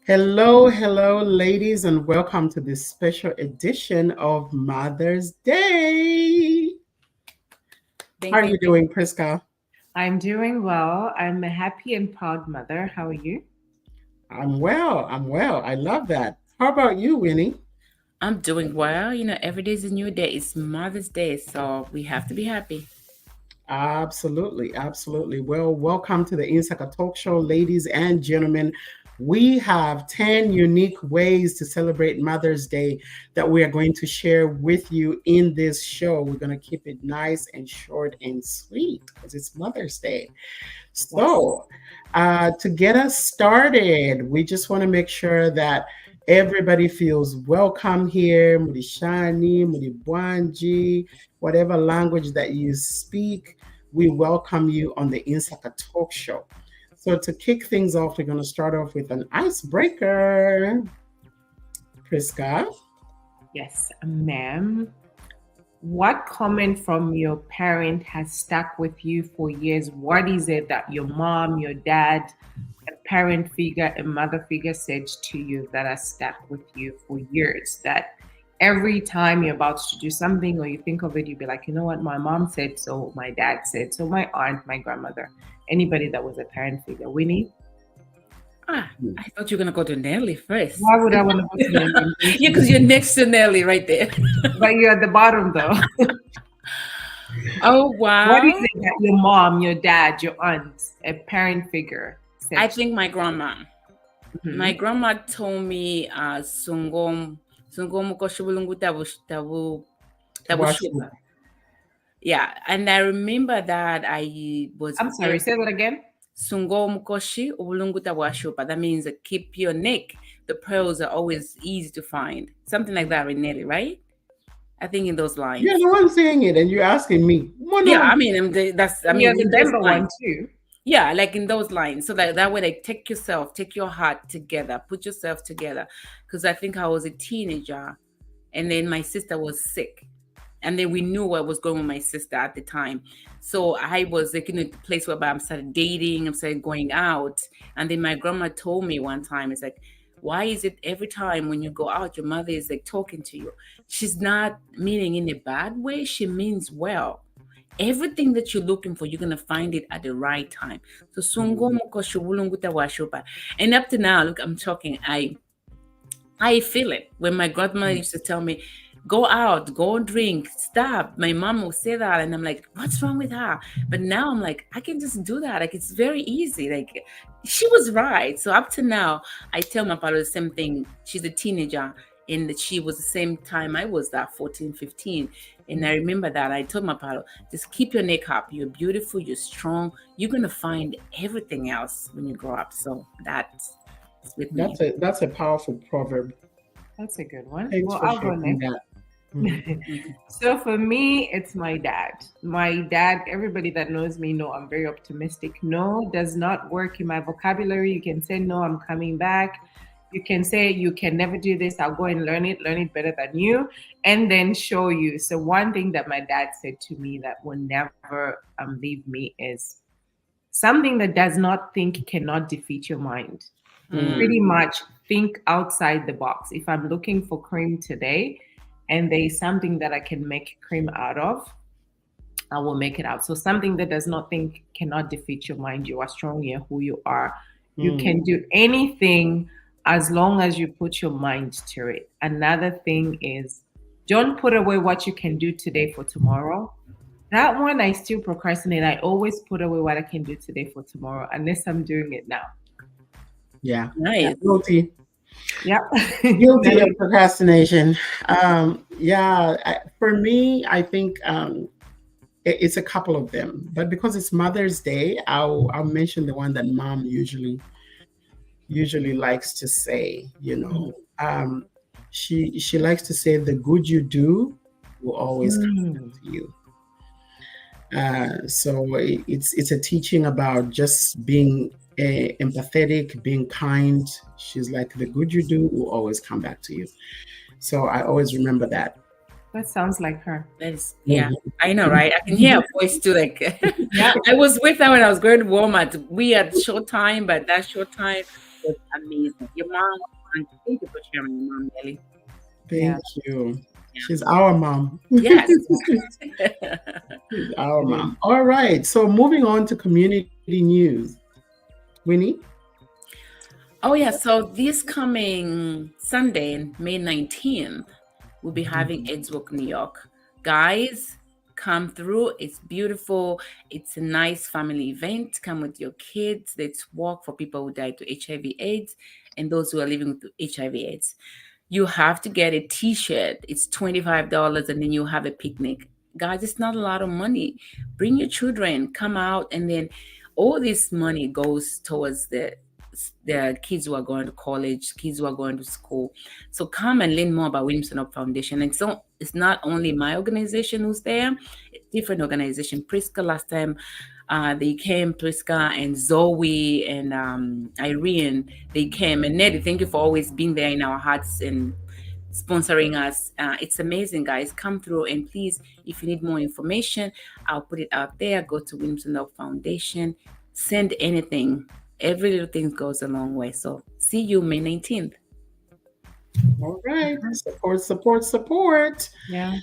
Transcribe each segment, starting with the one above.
Hello, hello, ladies, and welcome to this special edition of Mother's Day. How are you doing, Priska? I'm doing well. I'm a happy and proud mother. How are you? I'm well. I love that. How about you, Winnie? I'm doing well. Every day is a new day. It's Mother's Day, so we have to be happy. Absolutely, absolutely. Well, welcome to the Insaka Talk Show, ladies and gentlemen. We have 10 unique ways to celebrate Mother's Day that we are going to share with you in this show. We're going to keep it nice and short and sweet because it's Mother's Day. So, to get us started, we just want to make sure that everybody feels welcome here. Murishani, Muribwanji, whatever language that you speak, we welcome you on the Insaka Talk Show. So to kick things off, we're going to start off with an icebreaker. Priska? Yes, ma'am. What comment from your parent has stuck with you for years? What is it that your mom, your dad, a parent figure, a mother figure said to you that has stuck with you for years? That every time you're about to do something or you think of it, you'll be like, you know what, my mom said so, my dad said so, my aunt, my grandmother, anybody that was a parent figure. Winnie? I thought you were going to go to Nelly first. Why would I want to go to Nelly? Yeah, because you're next to Nelly right there. But you're at the bottom, though. Oh, wow. What is it that your mom, your dad, your aunt, a parent figure said? I think my grandma. Mm-hmm. My grandma told me, yeah, and I remember that I was... I'm sorry, say that again. Sungomukoshi ubulunguta washupa. That means keep your neck. The pearls are always easy to find. Something like that, Renelli, right? I think in those lines. You're the one saying it, and you're asking me. Yeah, I mean that's. I mean, you're the Denver one too. Yeah, like in those lines. So that way, like take your heart together, put yourself together. Because I think I was a teenager, and then my sister was sick. And then we knew what was going on with my sister at the time. So I was like in a place where I started dating, I started going out. And then my grandma told me one time, it's like, why is it every time when you go out, your mother is like talking to you? She's not meaning in a bad way. She means well. Everything that you're looking for, you're going to find it at the right time. So and up to now, look, I'm talking, I feel it. When my grandmother used to tell me, go out, go and drink, stop. My mom will say that, and I'm like, what's wrong with her? But now I'm like, I can just do that. Like, it's very easy. Like, she was right. So up to now, I tell my father the same thing. She's a teenager, and she was the same time I was that, 14, 15. And I remember that. I told my father, just keep your neck up. You're beautiful. You're strong. You're going to find everything else when you grow up. So that's with me. That's a powerful proverb. That's a good one. Thanks for I'll go next. That. So for me, it's my dad. My dad, everybody that knows me know I'm very optimistic. No does not work in my vocabulary. You can say, no, I'm coming back. You can say, you can never do this. I'll go and learn it better than you, and then show you. So one thing that my dad said to me that will never leave me is something that does not think cannot defeat your mind. Pretty much think outside the box. If I'm looking for cream today, and there is something that I can make cream out of, I will make it out. So something that does not think cannot defeat your mind. You are strong in who you are. You can do anything as long as you put your mind to it. Another thing is, don't put away what you can do today for tomorrow. That one, I still procrastinate. I always put away what I can do today for tomorrow, unless I'm doing it now. Yeah. Nice. Guilty. Yeah. Guilty of procrastination. For me, I think it's a couple of them. But because it's Mother's Day, I'll mention the one that mom usually likes to say, she likes to say, the good you do will always come back to you. So it's a teaching about just being empathetic, being kind. She's like, the good you do will always come back to you. So I always remember that. That sounds like her. That is, yeah, I know, right? I can hear her voice too. Like, I was with her when I was going to Walmart. We had short time, but that short time was amazing. Your mom, thank you for sharing your mom, Nelly. Thank you. Yeah. She's our mom. Yes. She's our mom. All right. So moving on to community news. Winnie? Oh, yeah. So this coming Sunday, May 19th, we'll be having Edgewood, New York. Guys, come through. It's beautiful. It's a nice family event. Come with your kids. Let's walk for people who died to HIV/AIDS and those who are living with HIV/AIDS. You have to get a t-shirt. It's $25 and then you have a picnic. Guys, it's not a lot of money. Bring your children, come out, and then all this money goes towards the kids who are going to college, kids who are going to school. So come and learn more about Williamson Up Foundation. And so it's not only my organization who's there, it's different organization. Priska last time they came, Priska and Zoe and Irene, they came. And Nettie, thank you for always being there in our hearts and sponsoring us. It's amazing, guys. Come through, and please, if you need more information, I'll put it out there. Go to Williamson Up Foundation. Send anything. Every little thing goes a long way. So see you May 19th. All right. Support, support, support. Yeah.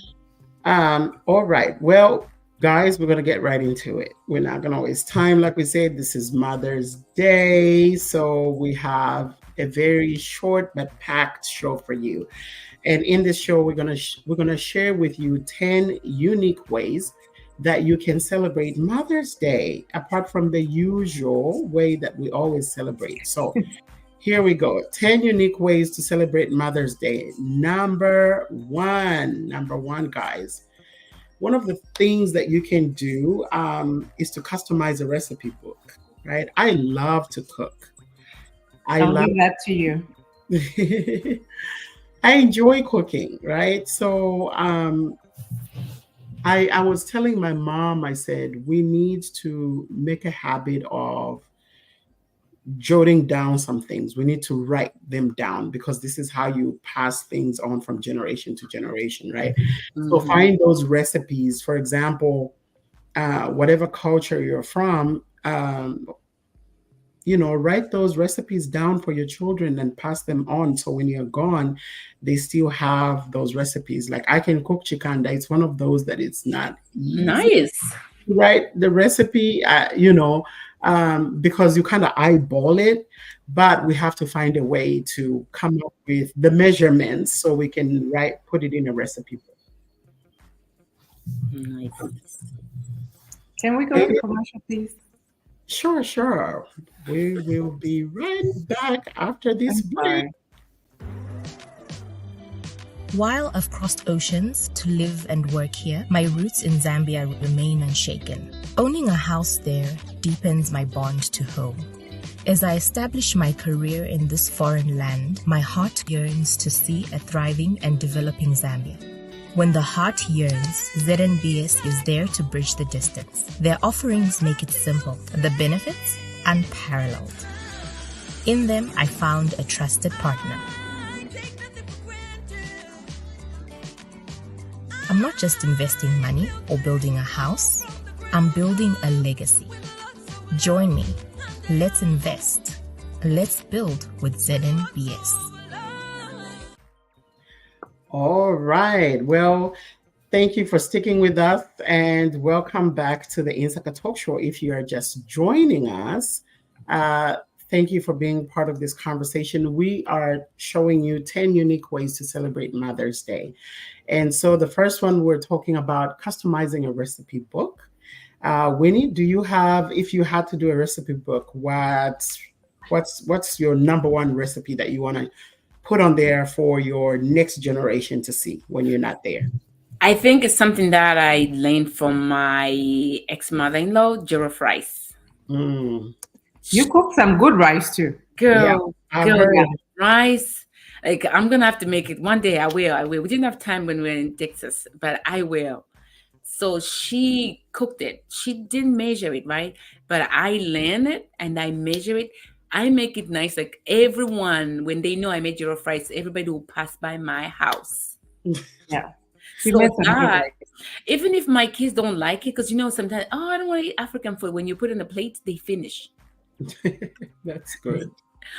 All right. Well, guys, we're going to get right into it. We're not going to waste time. Like we said, this is Mother's Day. So we have a very short but packed show for you. And in this show, we're going to share with you 10 unique ways that you can celebrate Mother's Day, apart from the usual way that we always celebrate. So here we go. 10 unique ways to celebrate Mother's Day. Number one, guys. One of the things that you can do is to customize a recipe book, right? I love to cook. I'll leave that to you. I enjoy cooking, right? So I was telling my mom, I said, we need to make a habit of jotting down some things. We need to write them down because this is how you pass things on from generation to generation, right? Mm-hmm. So find those recipes. For example, whatever culture you're from, write those recipes down for your children and pass them on. So when you're gone, they still have those recipes. Like I can cook chikanda. It's one of those that it's not easy. Nice. Right. The recipe, because you kind of eyeball it, but we have to find a way to come up with the measurements so we can put it in a recipe book. Nice. Can we go to commercial, please? Sure. We will be right back after this break. While I've crossed oceans to live and work here, my roots in Zambia remain unshaken. Owning a house there deepens my bond to home. As I establish my career in this foreign land, my heart yearns to see a thriving and developing Zambia. When the heart yearns, ZNBS is there to bridge the distance. Their offerings make it simple, the benefits unparalleled. In them, I found a trusted partner. I'm not just investing money or building a house, I'm building a legacy. Join me. Let's invest. Let's build with ZNBS. All right. Well, thank you for sticking with us and welcome back to the Insaka Talk Show. If you are just joining us, thank you for being part of this conversation. We are showing you 10 unique ways to celebrate Mother's Day. And so the first one, we're talking about customizing a recipe book. Winnie, if you had to do a recipe book, what's your number one recipe that you want to put on there for your next generation to see when you're not there? I think it's something that I learned from my ex-mother-in-law, jollof rice. Mm. You cook some good rice too. Girl, rice. Like I'm gonna have to make it one day. I will. We didn't have time when we were in Texas, but I will. So she cooked it. She didn't measure it, right? But I learned it and I measure it. I make it nice. Like everyone, when they know I made jollof rice, everybody will pass by my house. Yeah. So that, even if my kids don't like it, because sometimes, I don't want to eat African food. When you put it in a plate, they finish. That's good.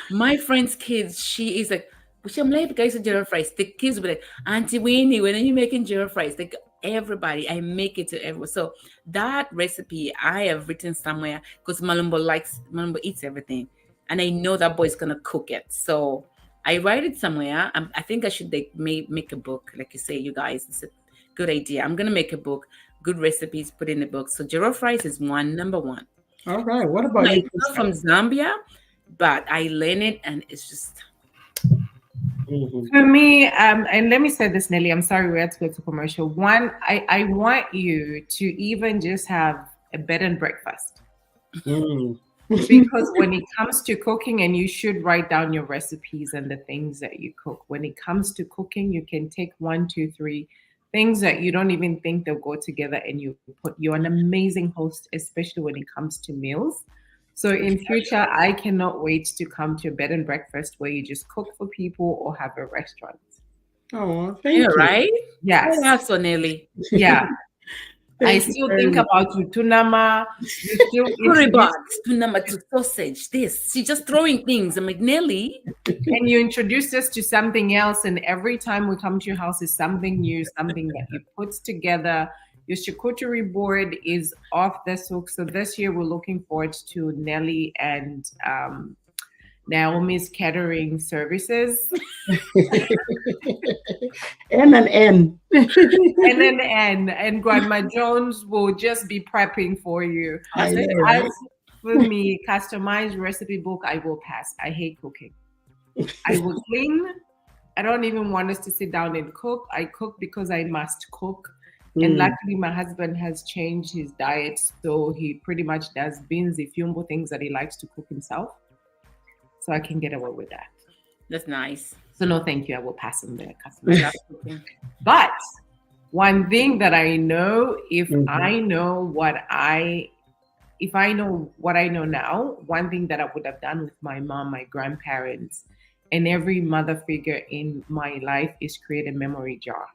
My friend's kids, she is like, I'm like, guys, jollof rice. The kids will be like, Auntie Winnie, when are you making jollof rice? Like everybody, I make it to everyone. So that recipe I have written somewhere because Malumbo eats everything, and I know that boy's gonna cook it. So I write it somewhere. I think I should like make a book, like you say, you guys. It's a good idea. I'm gonna make a book. Good recipes put in the book. So jollof rice is number one. All right. What about you? Not from Zambia, but I learned it, and it's just. For me, and let me say this, Nelly, I'm sorry we had to go to commercial. One, I want you to even just have a bed and breakfast. Because when it comes to cooking, and you should write down your recipes and the things that you cook. When it comes to cooking, you can take 1, 2, 3 things that you don't even think they'll go together, and you're an amazing host, especially when it comes to meals. So in future, I cannot wait to come to a bed and breakfast where you just cook for people or have a restaurant. Oh, thank you. Right? Yes. That's so Nelly. Yeah. I still think about tunama. Tunama to sausage. This. She's just throwing things. I'm like, Nelly. And you introduce us to something else, and every time we come to your house is something new, something that you put together. Your charcuterie board is off this hook. So this year we're looking forward to Nelly and Naomi's catering services. And an N. And an N. And Grandma Jones will just be prepping for you. As for me, customized recipe book, I will pass. I hate cooking. I will clean. I don't even want us to sit down and cook. I cook because I must cook. And luckily, my husband has changed his diet. So he pretty much does beans, ifyumbo, things that he likes to cook himself. So I can get away with that. That's nice. So no, thank you. I will pass him the customer. But one thing that I know, if I know what I know now, one thing that I would have done with my mom, my grandparents, and every mother figure in my life is create a memory jar.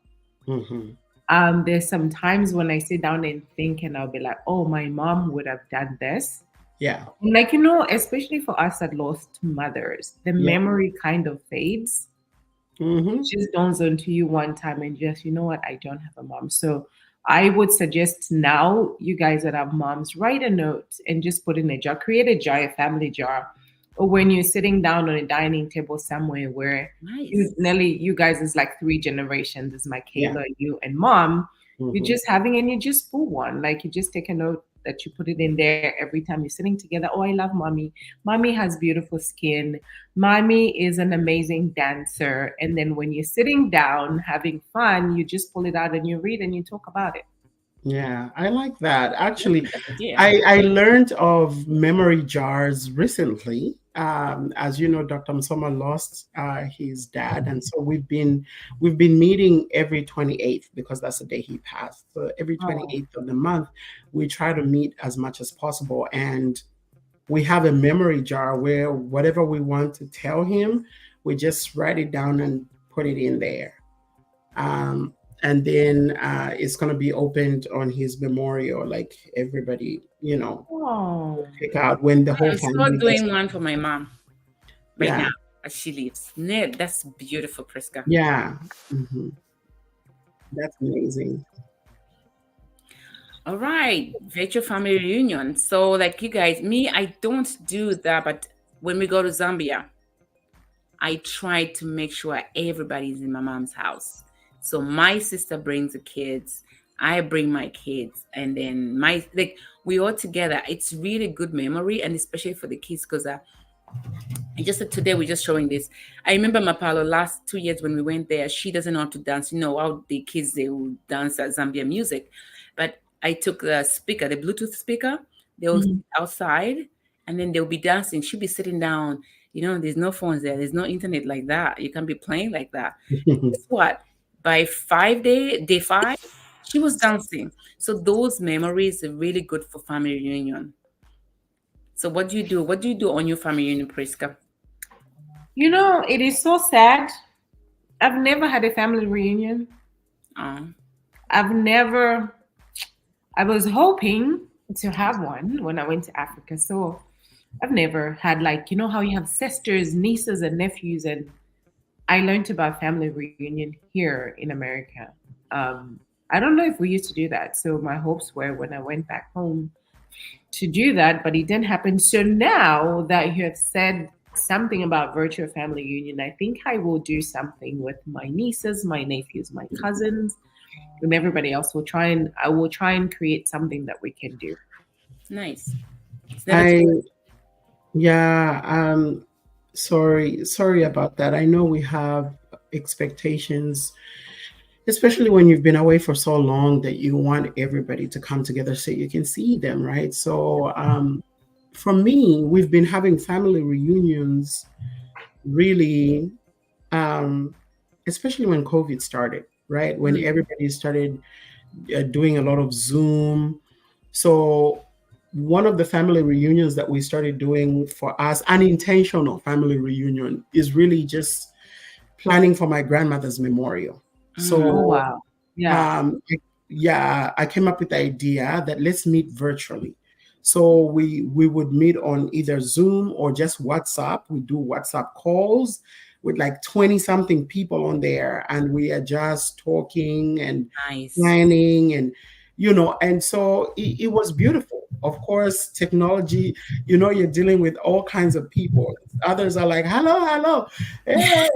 There's some times when I sit down and think, and I'll be like, oh, my mom would have done this. Yeah. Like, especially for us that lost mothers, the memory kind of fades. It just dawns onto you one time and just, you know what, I don't have a mom. So I would suggest now, you guys that have moms, write a note and just put in a jar, create a jar, a family jar. Or when you're sitting down on a dining table somewhere where Nelly, you guys is like 3 generations. It's my Kayla, you and mom. You're just having, and you just pull one. Like you just take a note that you put it in there every time you're sitting together. Oh, I love mommy. Mommy has beautiful skin. Mommy is an amazing dancer. And then when you're sitting down having fun, you just pull it out and you read and you talk about it. Yeah, I like that. Actually, I learned of memory jars recently. As you know, Dr. Msoma lost his dad, and so we've been meeting every 28th because that's the day he passed. So every 28th of the month, we try to meet as much as possible, and we have a memory jar where whatever we want to tell him, we just write it down and put it in there. And then it's going to be opened on his memorial, like everybody, pick out when the whole family. I'm doing one for my mom right now as she leaves. That's beautiful, Priska. Yeah. That's amazing. All right, virtual family reunion. So like you guys, I don't do that, but when we go to Zambia, I try to make sure everybody's in my mom's house. So my sister brings the kids, I bring my kids, and then we all together. It's really good memory, and especially for the kids, because today we're just showing this. I remember Mapalo last 2 years when we went there. She doesn't know how to dance. How the kids, they will dance at Zambia music, but I took the speaker, the Bluetooth speaker. They will sit outside, and then they'll be dancing. She'll be sitting down. There's no phones there. There's no internet like that. You can't be playing like that. Guess what? By day 5, she was dancing. So those memories are really good for family reunion. So what do you do? What do you do on your family reunion, Priska? It is so sad. I've never had a family reunion. I was hoping to have one when I went to Africa. So I've never had, like, you know how you have sisters, nieces, and nephews, and I learned about family reunion here in America. I don't know if we used to do that. So my hopes were when I went back home to do that, but it didn't happen. So now that you have said something about virtual family union, I think I will do something with my nieces, my nephews, my cousins, and everybody else. I will try and create something that we can do. Nice. It's never I too late. Yeah, sorry about that. I know we have expectations, especially when you've been away for so long, that you want everybody to come together so you can see them, right? So, for me, we've been having family reunions really, um, especially when COVID started, right? When everybody started doing a lot of Zoom. So one of the family reunions that we started doing for us, an intentional family reunion, is really just planning for my grandmother's memorial. Oh So wow. Yeah. yeah, I came up with the idea that let's meet virtually. So we would meet on either Zoom or just WhatsApp. We do WhatsApp calls with like 20 something people on there, and we are just talking and Nice. planning, and and so it was beautiful. Of course, technology, you're dealing with all kinds of people. Others are like, hello, hey,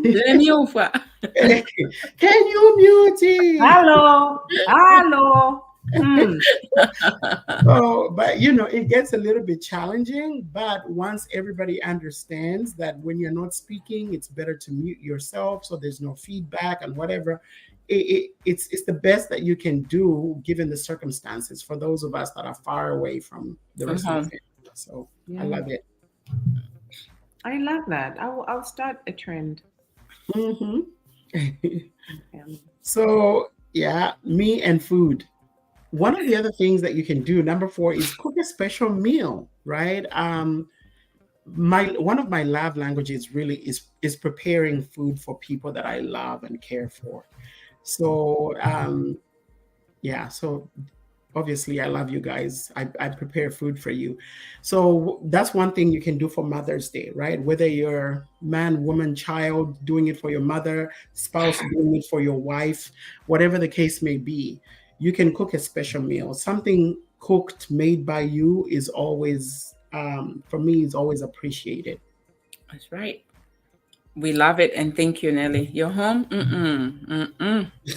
Let me over. can you mute it? Hello. Hello. So, but it gets a little bit challenging. But once everybody understands that when you're not speaking, it's better to mute yourself so there's no feedback and whatever. It's the best that you can do given the circumstances for those of us that are far away from the rest of the family. So I love it. I love that. I'll start a trend. Mm-hmm. So yeah, me and food. One of the other things that you can do, number 4, is cook a special meal, right? One of my love languages really is preparing food for people that I love and care for. So yeah, so obviously I love you guys. I prepare food for you. So that's one thing you can do for Mother's Day, right? Whether you're man, woman, child, doing it for your mother, spouse doing it for your wife, whatever the case may be, you can cook a special meal. Something cooked, made by you is always, for me, is always appreciated. That's right. We love it, and thank you, Nelly. You're home?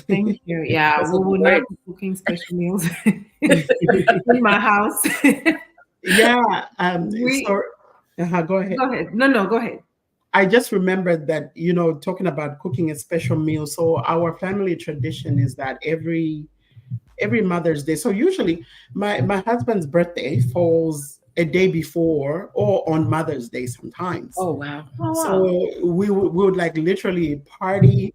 Thank you. Yeah, That's we a will word. not be cooking special meals in my house. Yeah. We- So, go ahead. Go ahead. No, go ahead. I just remembered that, talking about cooking a special meal. So our family tradition is that every Mother's Day. So usually my husband's birthday falls a day before or on Mother's Day sometimes. Oh, wow. Oh, wow. So we would like literally party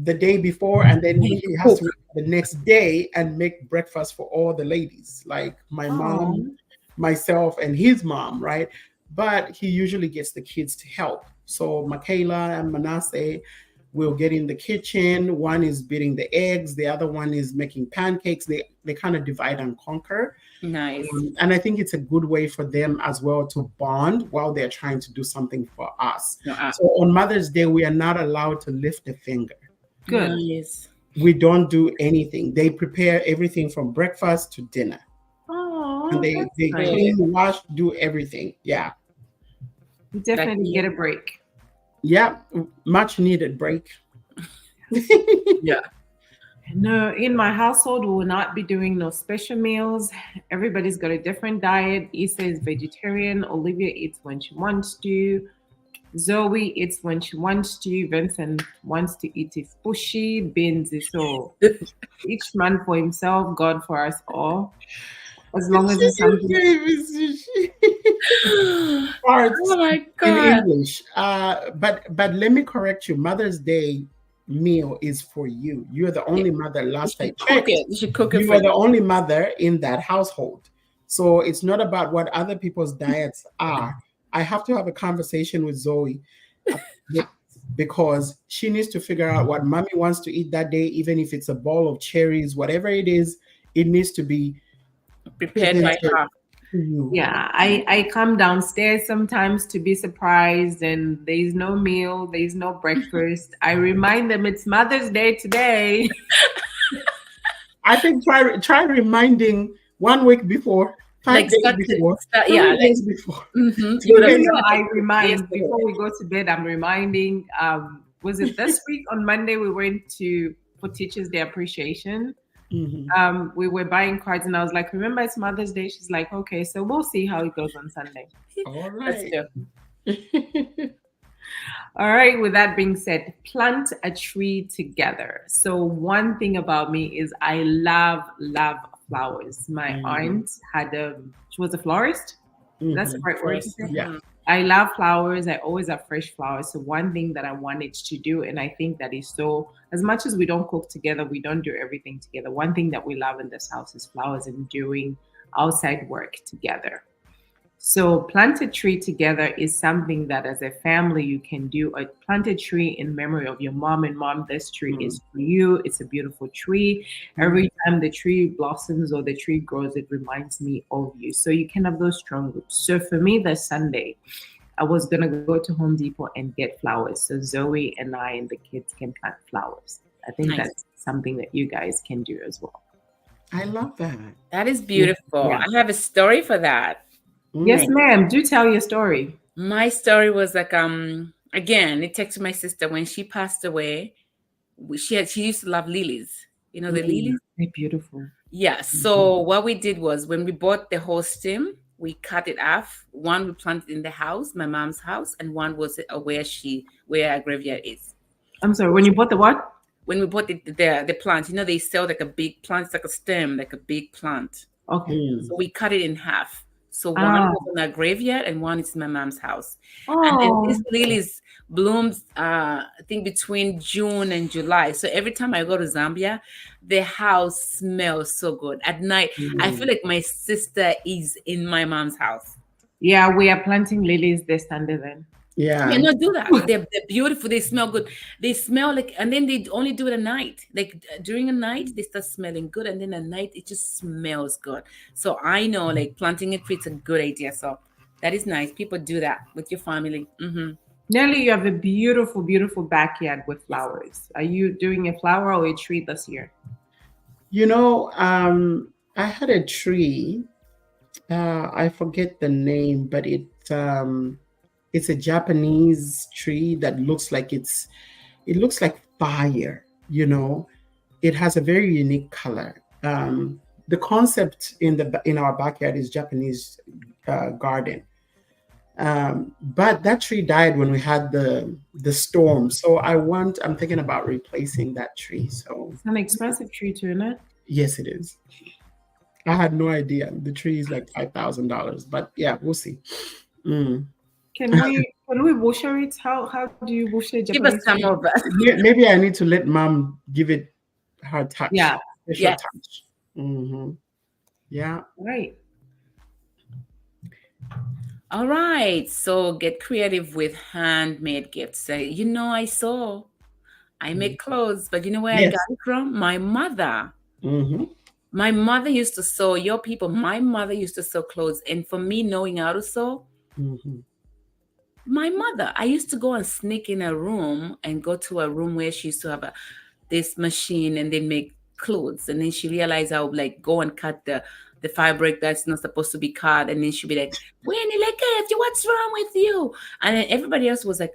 the day before, and then he has to wake up the next day and make breakfast for all the ladies, like my mom, myself, and his mom, right? But he usually gets the kids to help. So Michaela and Manasseh will get in the kitchen. One is beating the eggs, the other one is making pancakes. They kind of divide and conquer. Nice. And I think it's a good way for them as well to bond while they're trying to do something for us. So on Mother's Day, we are not allowed to lift a finger. Good. Nice. We don't do anything. They prepare everything from breakfast to dinner. Oh, And they nice. clean, wash, do everything. Yeah. You definitely get a break. Yeah, much needed break. Yeah. No, in my household, we will not be doing no special meals. Everybody's got a different diet. Issa is vegetarian. Olivia eats when she wants to. Zoe eats when she wants to. Vincent wants to eat if pushy. Bins is so. Each man for himself, God for us all. As long as it's something. Oh my God. In English. But let me correct you. Mother's Day meal is for you. You're the only mother. Last I checked, You should cook it you for are the only mother in that household. So it's not about what other people's diets are. I have to have a conversation with Zoe because she needs to figure out what mommy wants to eat that day, even if it's a bowl of cherries, whatever it is, it needs to be prepared by her. to you. Yeah, I come downstairs sometimes to be surprised, and there's no meal, there's no breakfast. I remind them it's Mother's Day today. I think try reminding 1 week before, 5 days before, yeah, 3 days before. I remind before we go to bed. I'm reminding. Was it this week on Monday we went for Teachers Day appreciation? We were buying cards, and I was like, "Remember, it's Mother's Day." She's like, "Okay, so we'll see how it goes on Sunday." All right. All right. With that being said, plant a tree together. So one thing about me is I love flowers. My aunt she was a florist. That's the right word. Yeah. I love flowers. I always have fresh flowers. So one thing that I wanted to do, and I think that is so, as much as we don't cook together, we don't do everything together. One thing that we love in this house is flowers and doing outside work together. So plant a tree together is something that as a family you can do. Plant a tree in memory of your mom, and mom, this tree is for you. It's a beautiful tree. Every time the tree blossoms or the tree grows, it reminds me of you. So you can have those strong roots. So for me, this Sunday, I was going to go to Home Depot and get flowers. So Zoe and I and the kids can plant flowers. I think that's something that you guys can do as well. I love that. That is beautiful. Yeah. I have a story for that. Yes, ma'am. Do tell your story. My story was like, again, it takes my sister when she passed away. She used to love lilies. You know, the lilies? They're beautiful. Yeah. So what we did was when we bought the whole stem, we cut it off. One we planted in the house, my mom's house, and one was where our graveyard is. I'm sorry, when you bought the what? When we bought the plant, you know, they sell like a big plant, it's like a stem, like a big plant. Okay. So we cut it in half. So one was in our graveyard and one is in my mom's house. Oh. And then this lilies blooms, I think between June and July. So every time I go to Zambia, the house smells so good. At night, I feel like my sister is in my mom's house. Yeah, we are planting lilies this Sunday then. Yeah. You cannot do that. They're beautiful. They smell good. They smell like, and then they only do it at night. Like during the night, they start smelling good. And then at night, it just smells good. So I know like planting a tree is a good idea. So that is nice. People do that with your family. Nelly, you have a beautiful, beautiful backyard with flowers. Are you doing a flower or a tree this year? You know, I had a tree. I forget the name, but it's a Japanese tree that looks like it looks like fire, you know. It has a very unique color. The concept in our backyard is Japanese garden. But that tree died when we had the storm. So I'm thinking about replacing that tree. So it's an expensive tree too, isn't it? Yes, it is. I had no idea. The tree is like $5,000, but yeah, we'll see. Can we butcher it? How do you butcher Japanese? Give us some of that. Maybe I need to let mom give it her touch. Yeah. Touch. Yeah. Right. All right. So get creative with handmade gifts. You know, I make clothes, but you know where I got it from? My mother. My mother used to sew. My mother used to sew clothes, and for me knowing how to sew. My mother, I used to go and sneak in a room and go to a room where she used to have this machine and then make clothes. And then she realized I would like go and cut the fabric that's not supposed to be cut. And then she'd be like, Winnie, what's wrong with you? And then everybody else was like,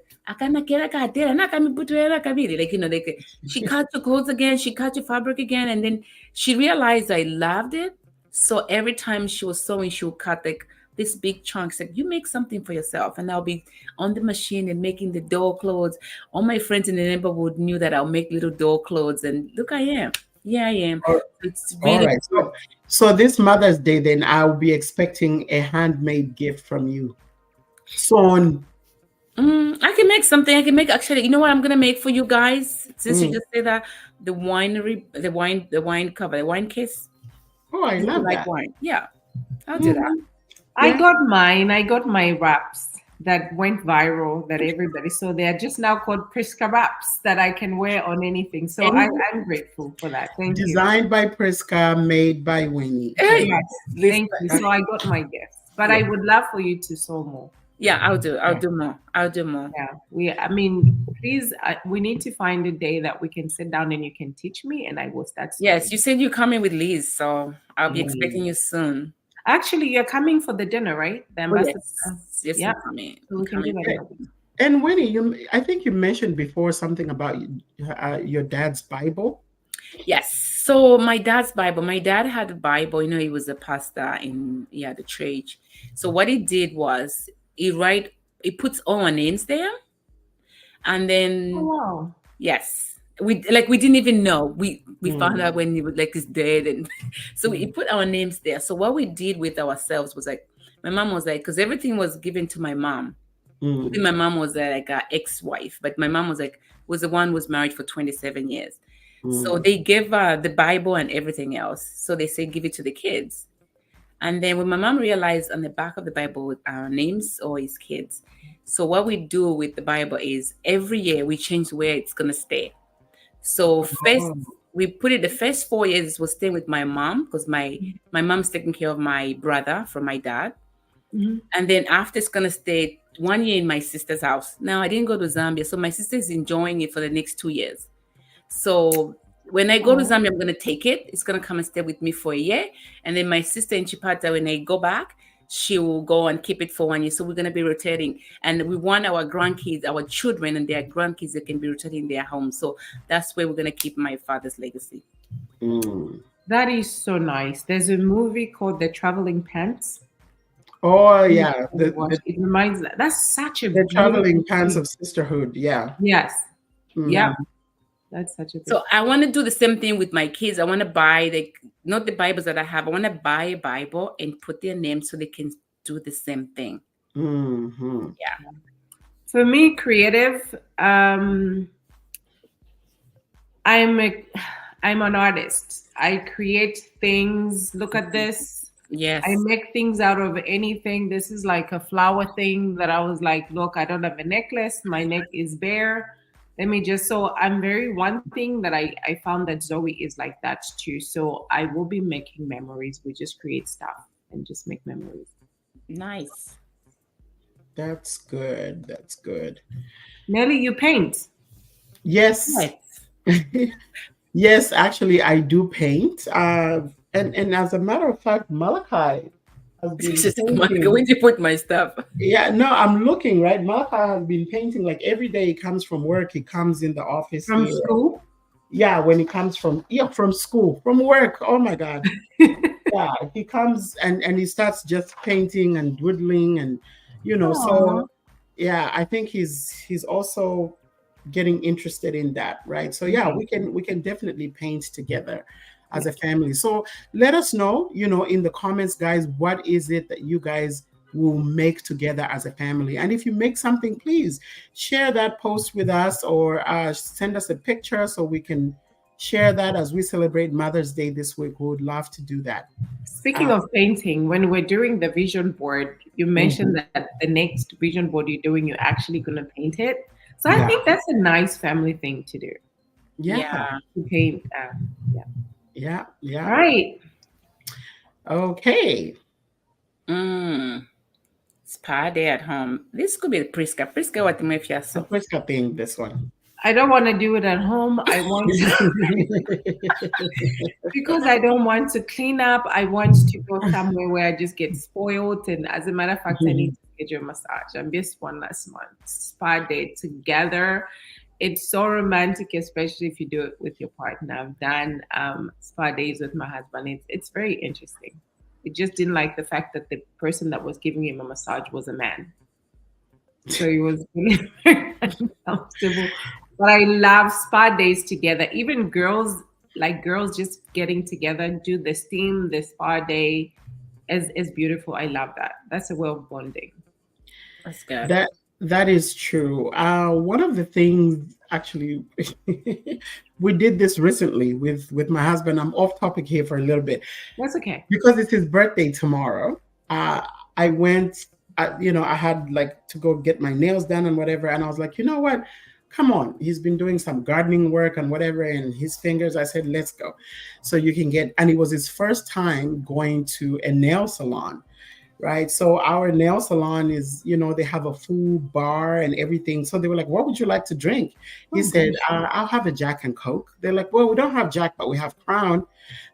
she cut your clothes again, she cut your fabric again. And then she realized I loved it. So every time she was sewing, she would cut like this big chunks, like you make something for yourself, and I'll be on the machine and making the doll clothes. All my friends in the neighborhood knew that I'll make little doll clothes, and look, I am. Yeah, I am. It's really all right. So this Mother's Day, then I'll be expecting a handmade gift from you. Sewn. I can make something. I can make actually. You know what I'm gonna make for you guys? Since you just say that, the wine cover, the wine case. Oh, I love that. Wine. Yeah, I'll do that. I got mine. I got my wraps. that went viral that everybody saw. They are just now called Priska wraps that I can wear on anything. So I'm grateful for that. Thank you. Designed by Priska, made by Winnie. Yes, thank you. So I got my gifts, but I would love for you to sew more. Yeah, I'll do more. Yeah, I mean, please, we need to find a day that we can sit down and you can teach me, and I will start sewing. Yes, you said you're coming with Liz, so I'll be expecting you soon. Actually, you're coming for the dinner, right? The ambassador. Yes, yeah. I'm coming. So we can do that. And Winnie, I think you mentioned before something about your dad's Bible. Yes. So my dad's Bible. My dad had a Bible. You know, he was a pastor in the church. So what he did was he puts all our names there, and then yes, we didn't even know. We found out when he was he's dead, and so he put our names there. So what we did with ourselves was my mom was because everything was given to my mom. My mom was a ex-wife, but my mom was the one who was married for 27 years. So they gave the Bible and everything else. So they say give it to the kids. And then when my mom realized on the back of the Bible with our names or his kids. So what we do with the Bible is every year we change where it's going to stay. So first we put it, the first 4 years was staying with my mom because my mom's taking care of my brother from my dad. And then after it's going to stay 1 year in my sister's house. Now I didn't go to Zambia. So my sister's enjoying it for the next 2 years. So when I go to Zambia, I'm going to take it. It's going to come and stay with me for a year. And then my sister in Chipata, when I go back, she will go and keep it for 1 year. So we're going to be rotating. And we want our grandkids, our children and their grandkids that can be rotating their home. So that's where we're going to keep my father's legacy. That is so nice. There's a movie called The Traveling Pants. Oh, yeah. It reminds that's such a The Traveling Pants of Sisterhood. Yeah. Yes. Yeah. That's such a So I want to do the same thing with my kids. I want to buy not the Bibles that I have. I want to buy a Bible and put their names so they can do the same thing. Yeah. For me, creative. I'm an artist. I create things. Look at this. Yes. I make things out of anything. This is like a flower thing that I was like, look, I don't have a necklace. My neck is bare. So I'm one thing that I found that Zoe is like that too. So I will be making memories. We just create stuff and just make memories. Nice. That's good. That's good. Nelly, you paint? Yes. Yes, actually, I do paint. And as a matter of fact, Malachi has been going to put my stuff. Yeah, no, I'm looking, right? Malachi has been painting every day he comes from work. He comes in the office. From school? Yeah, when he comes from school, from work. Oh my God. Yeah, he comes and he starts just painting and doodling and so yeah, I think he's also getting interested in that, right? So yeah, we can definitely paint together as a family. So let us know, in the comments, guys, what is it that you guys will make together as a family? And if you make something, please share that post with us or send us a picture so we can share that as we celebrate Mother's Day this week. We would love to do that. Speaking of painting, when we're doing the vision board, you mentioned that the next vision board you're doing, you're actually going to paint it. So I think that's a nice family thing to do. Yeah. To paint. Yeah. Right. Okay. Spa day at home. This could be the Priska. Priska, what you if you so Priska thing, this one. I don't want to do it at home. I want to because I don't want to clean up. I want to go somewhere where I just get spoiled. And as a matter of fact, I need to schedule a massage. I'm just one last month. Spa day together. It's so romantic, especially if you do it with your partner. I've done spa days with my husband. It's very interesting. I just didn't like the fact that the person that was giving him a massage was a man. So he was really uncomfortable. But I love spa days together. Even girls just getting together, do the steam, the spa day is beautiful. I love that. That's a way of bonding. That's good. That is true. One of the things, actually, we did this recently with my husband. I'm off topic here for a little bit. That's okay. Because it's his birthday tomorrow. I went I had like to go get my nails done and whatever. And I was like, you know what? Come on. He's been doing some gardening work and whatever, and his fingers. I said, let's go. So you can get, and it was his first time going to a nail salon. Right. So our nail salon is, they have a full bar and everything. So they were like, what would you like to drink? He said, I'll have a Jack and Coke. They're like, well, we don't have Jack, but we have Crown.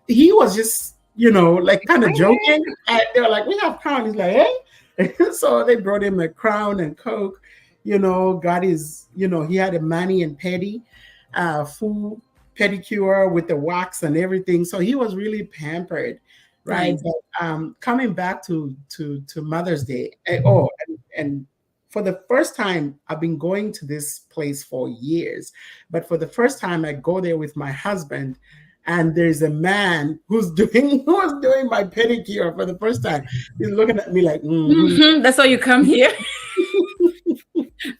He was just, like kind of joking. And they were like, we have Crown. He's like, hey. So they brought him a Crown and Coke, got his, he had a mani and pedi, full pedicure with the wax and everything. So he was really pampered. Right. But coming back to Mother's Day. And for the first time, I've been going to this place for years. But for the first time, I go there with my husband, and there's a man who was doing my pedicure for the first time. He's looking at me like, That's why you come here.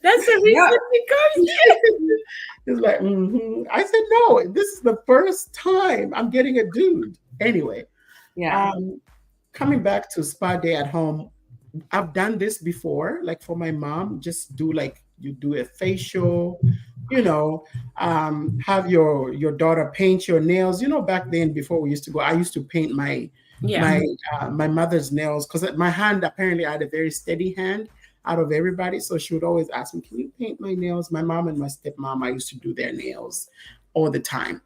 That's the reason you come here. He's like, I said, no, this is the first time I'm getting a dude. Anyway. Yeah. Coming back to spa day at home, I've done this before, like for my mom, just do like you do a facial, have your daughter paint your nails. Back then before we used to go, I used to paint my mother's nails because my hand, apparently I had a very steady hand out of everybody. So she would always ask me, can you paint my nails? My mom and my stepmom, I used to do their nails all the time.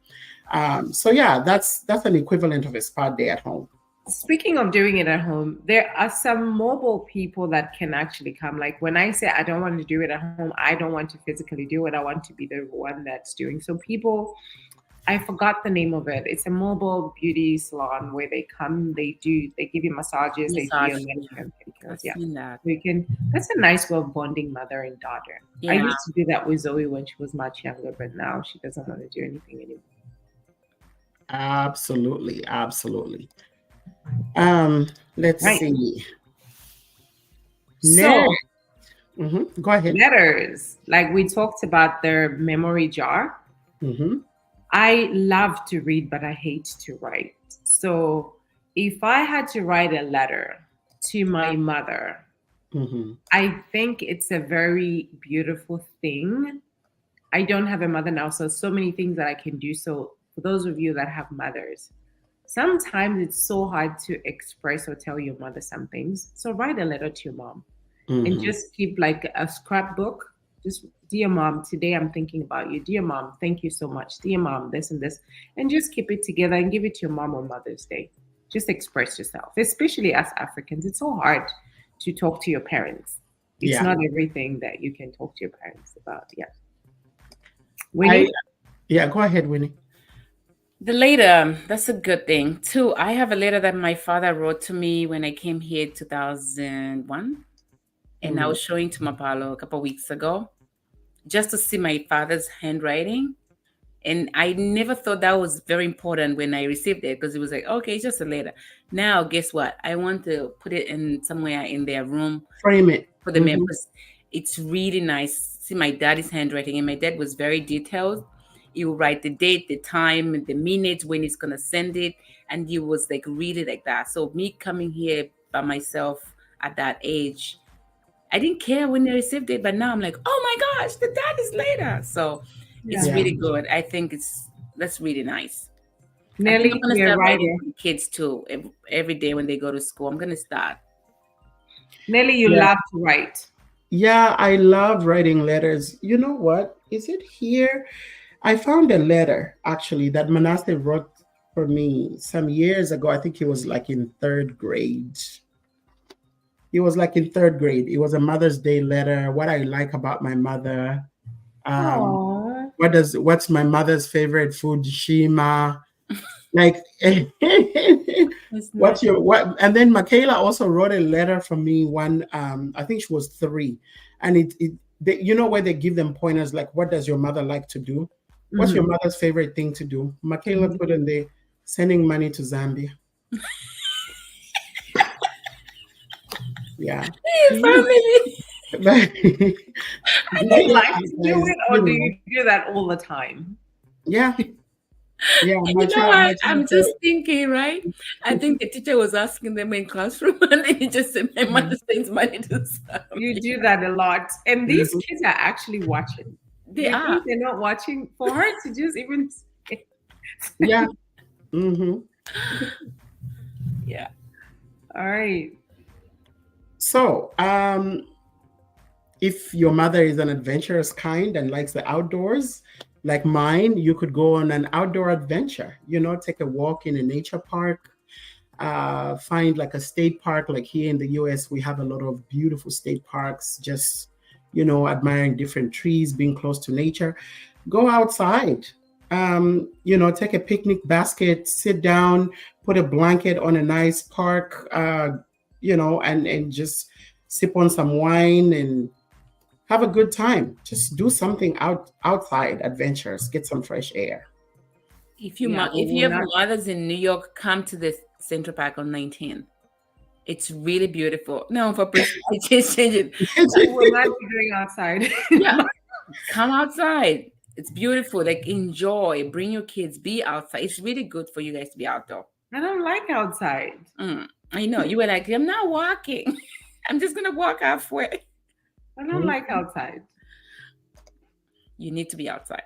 So yeah, that's an equivalent of a spa day at home. Speaking of doing it at home, there are some mobile people that can actually come. Like when I say I don't want to do it at home, I don't want to physically do it. I want to be the one that's doing. So people, I forgot the name of it. It's a mobile beauty salon where they come, they give you massages, they do your pedicures. Yeah, that's a nice way of bonding mother and daughter. Yeah. I used to do that with Zoe when she was much younger, but now she doesn't want to do anything anymore. Absolutely. Let's see. So, go ahead. Letters, like we talked about their memory jar. I love to read, but I hate to write. So if I had to write a letter to my mother, I think it's a very beautiful thing. I don't have a mother now, so many things that I can do. So for those of you that have mothers, sometimes it's so hard to express or tell your mother some things. So write a letter to your mom and just keep like a scrapbook. Just, dear mom, today I'm thinking about you. Dear mom, thank you so much. Dear mom, this and this. And just keep it together and give it to your mom on Mother's Day. Just express yourself, especially as Africans. It's so hard to talk to your parents. It's not everything that you can talk to your parents about. Yeah. Winnie? Go ahead, Winnie. The letter, that's a good thing too. I have a letter that my father wrote to me when I came here in 2001. And I was showing to Mapalo a couple of weeks ago just to see my father's handwriting. And I never thought that was very important when I received it because it was like, okay, it's just a letter. Now, guess what? I want to put it in somewhere in their room. Frame it. For the members. It's really nice. See my daddy's handwriting. And my dad was very detailed. He will write the date, the time, the minutes when he's going to send it. And he was like really like that. So me coming here by myself at that age, I didn't care when I received it. But now I'm like, oh my gosh, the dad is later. So it's really good. I think that's really nice. Nelly, I'm going to start writing for the kids too. Every day when they go to school, I'm going to start. Nelly, you love to write. Yeah, I love writing letters. You know what? Is it here? I found a letter actually that Manasseh wrote for me some years ago. I think he was like in third grade. It was a Mother's Day letter. What I like about my mother. What's my mother's favorite food? Shima. Like what? And then Michaela also wrote a letter for me one. I think she was 3, and you know where they give them pointers like, what does your mother like to do? What's your mother's favorite thing to do? Michaela put in there, sending money to Zambia. Yeah. Do you like to do it, or do you do that all the time? Yeah. Yeah, You know what? I'm just thinking, right? I think the teacher was asking them in classroom, and then he just said, "My mother sends money to Sam." You do that a lot. And these Mhm. kids are actually watching. They You are. think they're not watching? For her to just even say, Yeah. Hmm. Yeah. all right. So, if your mother is an adventurous kind and likes the outdoors, like mine, you could go on an outdoor adventure. Take a walk in a nature park, find like a state park. Like here in the US, we have a lot of beautiful state parks, just, admiring different trees, being close to nature. Go outside, take a picnic basket, sit down, put a blanket on a nice park, and just sip on some wine and have a good time. Just do something outside, adventures, get some fresh air. If Yeah, we if will you have not. mothers in New York, come to the Central Park on 19. It's really beautiful. No, for change it. We will not be going outside. Yeah, come outside. It's beautiful. Like enjoy. Bring your kids. Be outside. It's really good for you guys to be outdoor. I don't like outside. I know you were like, I'm not walking. I'm just gonna walk halfway. I don't like outside. You need to be outside.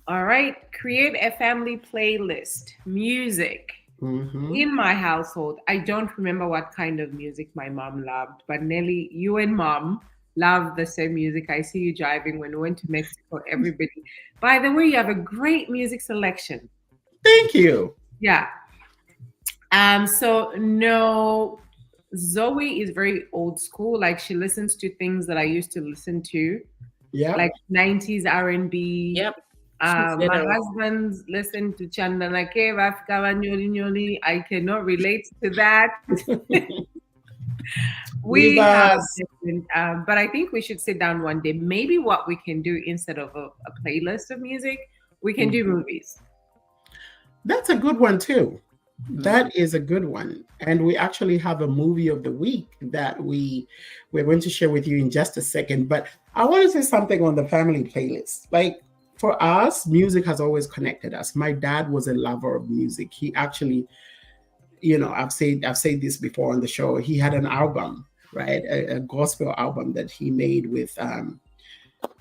All right. Create a family playlist. Music. Mhm. In my household, I don't remember what kind of music my mom loved, but Nelly, you and mom love the same music. I see you driving when we went to Mexico, everybody. By the way, you have a great music selection. Thank you. Yeah. So no, Zoe is very old school. Like she listens to things that I used to listen to, Yeah. like 90s R&B. Yep. My husband's listen to Chandana Ke Vafkawa Nyoli Nyoli. I cannot relate to that. We have different, but I think we should sit down one day. Maybe what we can do instead of a playlist of music, we can do movies. That's a good one too. That is a good one. And we actually have a movie of the week that we're going to share with you in just a second. But I want to say something on the family playlist. Like for us, music has always connected us. My dad was a lover of music. He actually, I've said this before on the show. He had an album, right? A gospel album that he made with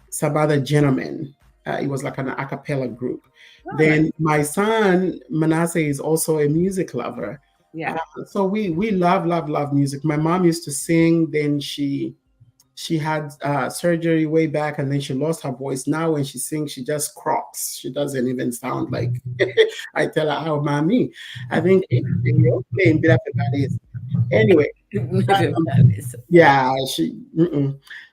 some other gentlemen. It was like an a cappella group. Oh, then my son Manasseh is also a music lover. Yeah. So we love music. My mom used to sing. Then she had surgery way back, and then she lost her voice. Now when she sings, she just croaks. She doesn't even sound like. I tell her, "Oh, mommy, I think you're playing bit of that is." Anyway, yeah,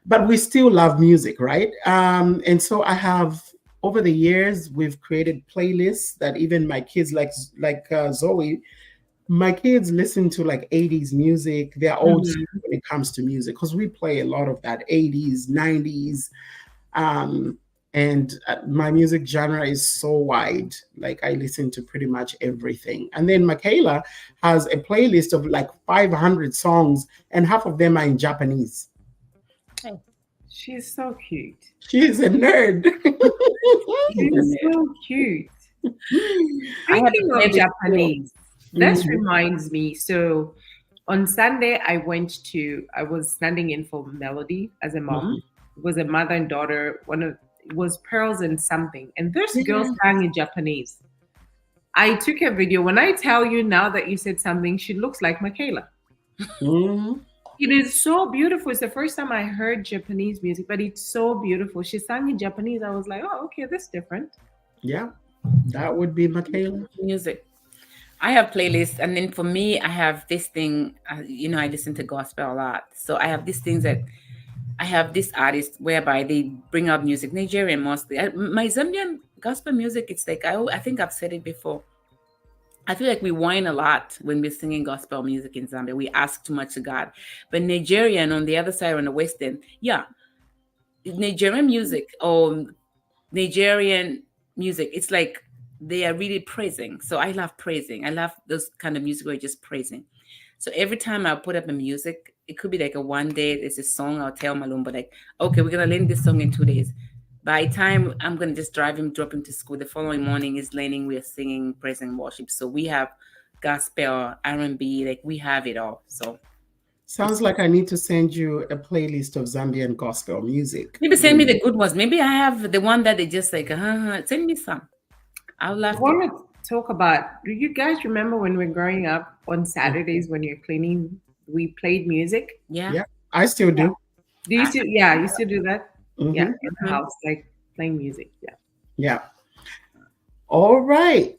but we still love music, right? And so I have over the years we've created playlists that even my kids like Zoe. My kids listen to like 80s music. They're old school when it comes to music because we play a lot of that 80s, 90s. And my music genre is so wide. Like I listen to pretty much everything. And then Michaela has a playlist of like 500 songs, and half of them are in Japanese. Oh, she's so cute. She's a nerd. She's so cute. Speaking of Japanese, this reminds me. So on Sunday, I was standing in for Melody as a mom. It was a mother and daughter. It was Pearls and something. And this girl sang in Japanese. I took a video. When I tell you now that you said something, she looks like Michaela. It is so beautiful. It's the first time I heard Japanese music, but it's so beautiful. She sang in Japanese. I was like, oh, okay, that's different. Yeah, that would be Michaela. Music. I have playlists, and then for me, I have this thing. I listen to gospel a lot, so I have these things that I have this artist whereby they bring out music, Nigerian mostly. My Zambian gospel music, it's like I think I've said it before. I feel like we whine a lot when we're singing gospel music in Zambia. We ask too much to God. But Nigerian on the other side, on the West End, Nigerian music or Nigerian music, it's like they are really praising. So I love praising. I love those kind of music where you're just praising. So every time I put up a music, it could be like a one day, there's a song, I'll tell Malumba like, okay, we're going to learn this song in 2 days. By the time I'm gonna just drive him, drop him to school, the following morning is learning, we are singing praise and worship. So we have gospel, R&B, like we have it all. So Sounds like I need to send you a playlist of Zambian gospel music. maybe send me the good ones. Maybe I have the one that they just like, send me some. I'll love I want to talk about, do you guys remember when we were growing up on Saturdays when you're cleaning, we played music? Yeah. I still do. Do you still, yeah, you still do that? Mhm. Yeah, in the house, like playing music. Yeah. Yeah. All right.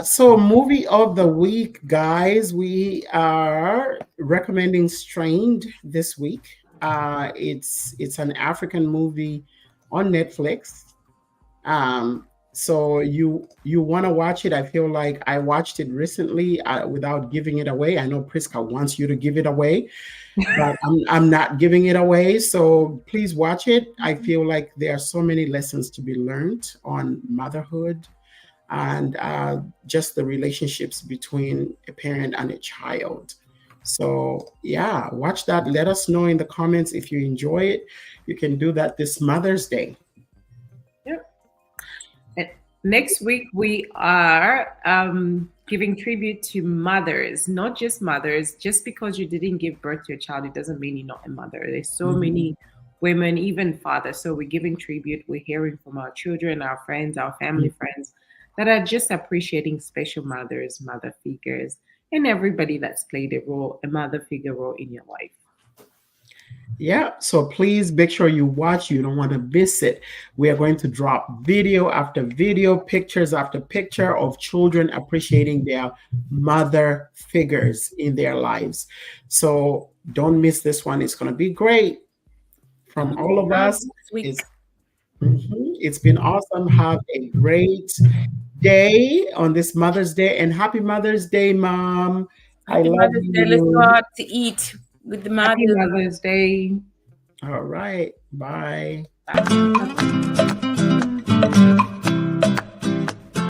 So movie of the week, guys. We are recommending Strained this week. It's an African movie on Netflix. So you want to watch it. I feel like I watched it recently without giving it away. I know Priska wants you to give it away, but I'm not giving it away. So please watch it. I feel like there are so many lessons to be learned on motherhood and just the relationships between a parent and a child. So yeah, watch that. Let us know in the comments if you enjoy it. You can do that this Mother's Day. Next week, we are giving tribute to mothers, not just mothers. Just because you didn't give birth to a child, it doesn't mean you're not a mother. There's so many women, even fathers. So we're giving tribute. We're hearing from our children, our friends, our family friends that are just appreciating special mothers, mother figures, and everybody that's played a mother figure role in your life. Yeah, so please make sure you watch. You don't want to miss it. We are going to drop video after video, pictures after picture of children appreciating their mother figures in their lives. So don't miss this one. It's going to be great. From all of us, it's been awesome. Have a great day on this Mother's Day, and happy Mother's Day, Mom. Happy Mother's Day. Let's go out to eat with the Happy mothers. Mother's Day. All right. Bye. Bye.